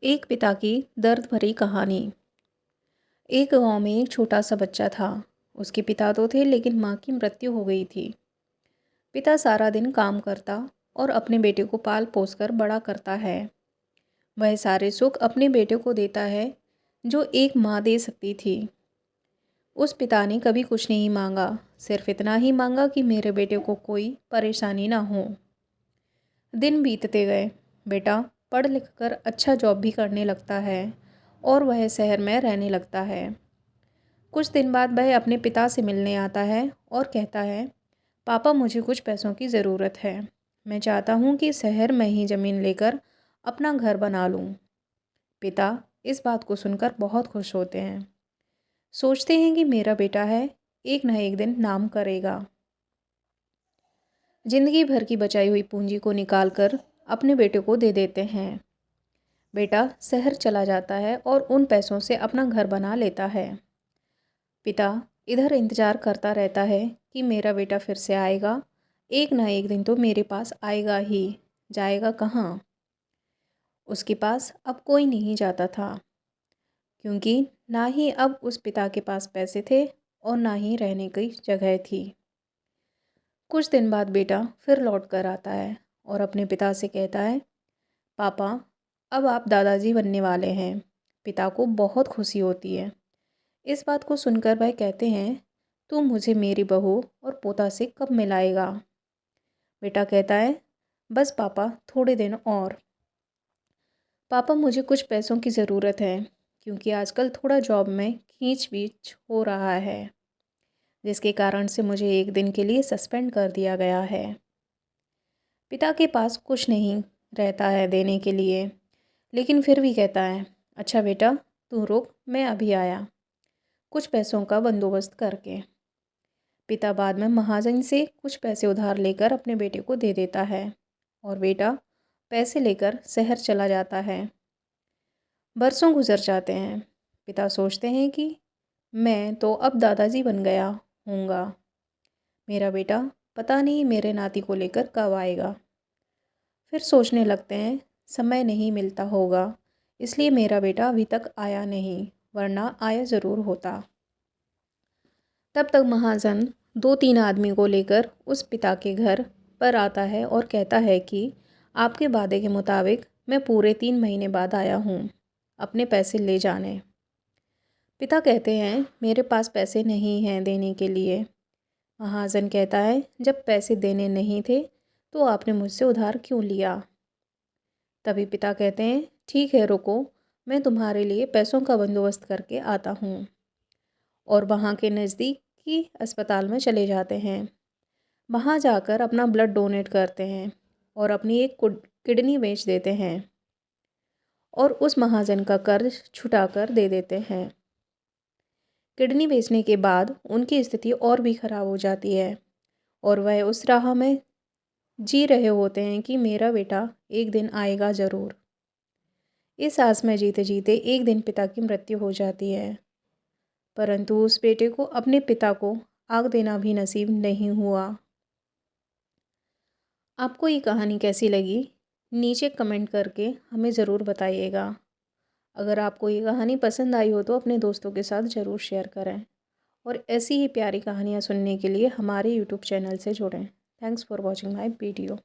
एक पिता की दर्द भरी कहानी। एक गांव में एक छोटा सा बच्चा था। उसके पिता तो थे लेकिन माँ की मृत्यु हो गई थी। पिता सारा दिन काम करता और अपने बेटे को पाल पोस कर बड़ा करता है। वह सारे सुख अपने बेटे को देता है जो एक माँ दे सकती थी। उस पिता ने कभी कुछ नहीं मांगा, सिर्फ इतना ही मांगा कि मेरे बेटे को कोई परेशानी ना हो। दिन बीतते गए। बेटा पढ़ लिख कर अच्छा जॉब भी करने लगता है और वह शहर में रहने लगता है। कुछ दिन बाद वह अपने पिता से मिलने आता है और कहता है, पापा मुझे कुछ पैसों की ज़रूरत है। मैं चाहता हूँ कि शहर में ही ज़मीन लेकर अपना घर बना लूँ। पिता इस बात को सुनकर बहुत खुश होते हैं। सोचते हैं कि मेरा बेटा है, एक न एक दिन नाम करेगा। जिंदगी भर की बचाई हुई पूंजी को निकालकर अपने बेटे को दे देते हैं। बेटा शहर चला जाता है और उन पैसों से अपना घर बना लेता है। पिता इधर इंतज़ार करता रहता है कि मेरा बेटा फिर से आएगा, एक ना एक दिन तो मेरे पास आएगा ही। जाएगा कहाँ? उसके पास अब कोई नहीं जाता था, क्योंकि ना ही अब उस पिता के पास पैसे थे और ना ही रहने की जगह थी। कुछ दिन बाद बेटा फिर लौट कर आता है और अपने पिता से कहता है, पापा अब आप दादाजी बनने वाले हैं। पिता को बहुत खुशी होती है। इस बात को सुनकर वह कहते हैं, तू मुझे मेरी बहू और पोता से कब मिलाएगा? बेटा कहता है, बस पापा थोड़े दिन और। पापा मुझे कुछ पैसों की ज़रूरत है, क्योंकि आजकल थोड़ा जॉब में खींच बीच हो रहा है, जिसके कारण से मुझे एक दिन के लिए सस्पेंड कर दिया गया है। पिता के पास कुछ नहीं रहता है देने के लिए, लेकिन फिर भी कहता है, अच्छा बेटा तू रुक, मैं अभी आया, कुछ पैसों का बंदोबस्त करके। पिता बाद में महाजन से कुछ पैसे उधार लेकर अपने बेटे को दे देता है और बेटा पैसे लेकर शहर चला जाता है। बरसों गुजर जाते हैं। पिता सोचते हैं कि मैं तो अब दादाजी बन गया हूँगा, मेरा बेटा पता नहीं मेरे नाती को लेकर कब आएगा। फिर सोचने लगते हैं, समय नहीं मिलता होगा, इसलिए मेरा बेटा अभी तक आया नहीं, वरना आया ज़रूर होता। तब तक महाजन 2-3 आदमी को लेकर उस पिता के घर पर आता है और कहता है कि आपके वादे के मुताबिक मैं पूरे 3 महीने बाद आया हूँ अपने पैसे ले जाने। पिता कहते हैं, मेरे पास पैसे नहीं हैं देने के लिए। महाजन कहता है, जब पैसे देने नहीं थे तो आपने मुझसे उधार क्यों लिया? तभी पिता कहते हैं, ठीक है रुको, मैं तुम्हारे लिए पैसों का बंदोबस्त करके आता हूँ। और वहाँ के नज़दीकी अस्पताल में चले जाते हैं। वहाँ जाकर अपना ब्लड डोनेट करते हैं और अपनी एक किडनी बेच देते हैं और उस महाजन का कर्ज छुटाकर दे देते हैं। किडनी बेचने के बाद उनकी स्थिति और भी ख़राब हो जाती है और वह उस राह में जी रहे होते हैं कि मेरा बेटा एक दिन आएगा ज़रूर। इस आस में जीते जीते एक दिन पिता की मृत्यु हो जाती है, परंतु उस बेटे को अपने पिता को आग देना भी नसीब नहीं हुआ। आपको ये कहानी कैसी लगी? नीचे कमेंट करके हमें ज़रूर बताइएगा। अगर आपको ये कहानी पसंद आई हो तो अपने दोस्तों के साथ ज़रूर शेयर करें और ऐसी ही प्यारी कहानियाँ सुनने के लिए हमारे यूट्यूब चैनल से जुड़ें। Thanks for watching my video.